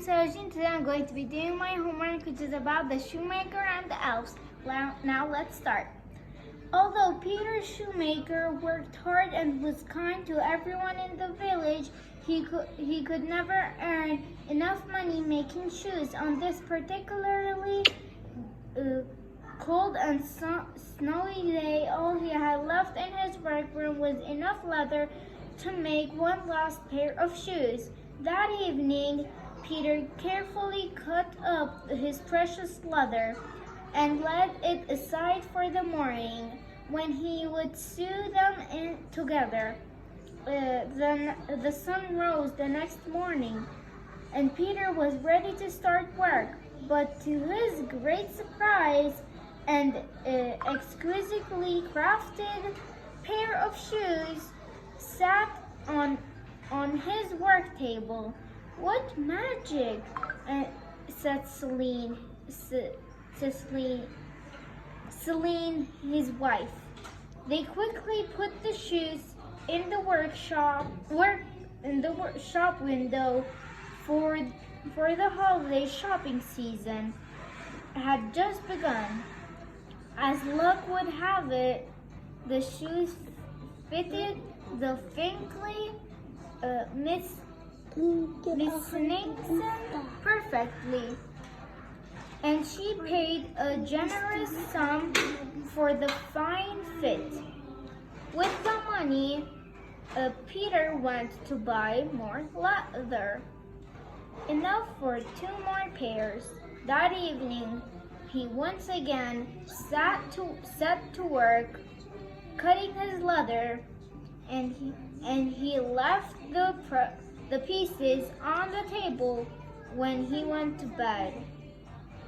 Today I'm going to be doing my homework, which is about the shoemaker and the elves. Now let's start. Although Peter Shoemaker worked hard and was kind to everyone in the village, he could never earn enough money making shoes. On this particularly cold and snowy day, all he had left in his workroom was enough leather to make one last pair of shoes. That evening, Peter carefully cut up his precious leather and laid it aside for the morning when he would sew them in together. Then the sun rose the next morning, and Peter was ready to start work. But to his great surprise, and exquisitely crafted pair of shoes sat on his work table. "What magic!" said Celine, his wife. They quickly put the shoes in the workshop window, for the holiday shopping season had just begun. As luck would have it, the shoes fitted the Finkley Miss Nixon perfectly, and she paid a generous sum for the fine fit. With the money, Peter went to buy more leather, enough for 2 more pairs. That evening, he once again set to work cutting his leather, and he left the pieces on the table when he went to bed,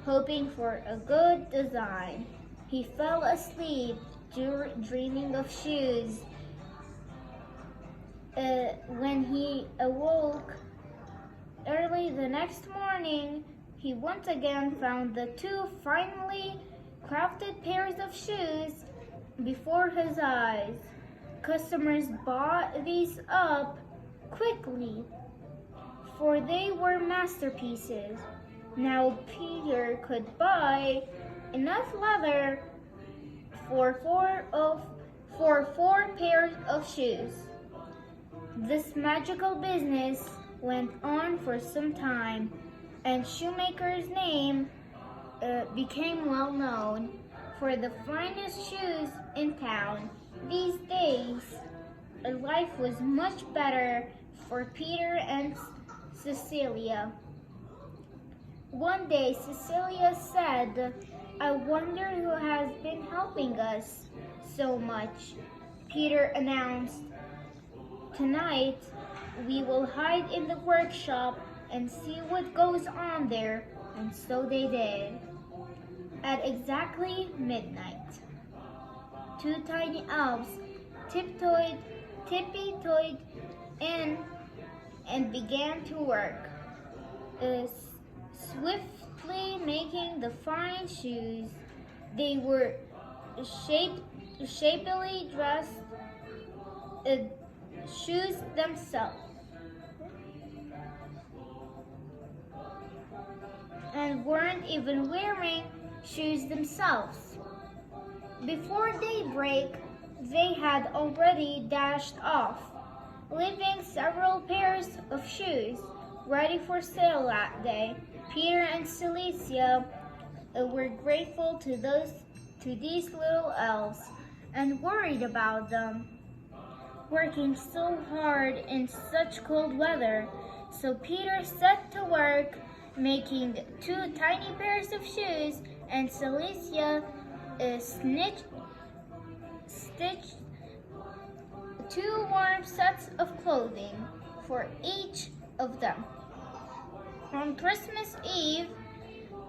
hoping for a good design. He fell asleep dreaming of shoes. When he awoke early the next morning, he once again found the 2 finely crafted pairs of shoes before his eyes. Customers bought these up quickly, for they were masterpieces. Now Peter could buy enough leather for 4 pairs of shoes. This magical business went on for some time, and Shoemaker's name became well known for the finest shoes in town. These days, life was much better for Peter and Cecilia. One day, Cecilia said, "I wonder who has been helping us so much." Peter announced, "Tonight, we will hide in the workshop and see what goes on there." And so they did. At exactly midnight, 2 tiny elves tippy-toed in and began to work, swiftly making the fine shoes. They were shapily dressed shoes themselves, and weren't even wearing shoes themselves. Before daybreak, they had already dashed off, leaving several pairs of shoes ready for sale that day. Peter and Cecilia were grateful to these little elves and worried about them, working so hard in such cold weather. So Peter set to work making 2 tiny pairs of shoes, and Cecilia stitched 2 warm sets of clothing for each of them. On Christmas Eve,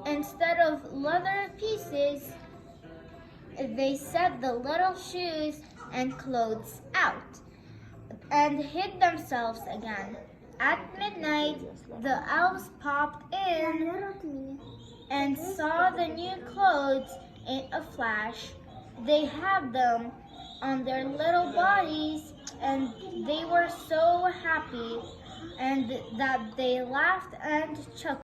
instead of leather pieces, they set the little shoes and clothes out and hid themselves again. At midnight, the elves popped in and saw the new clothes in a flash. They had them on their little bodies, and they were so happy. and that they laughed and chuckled.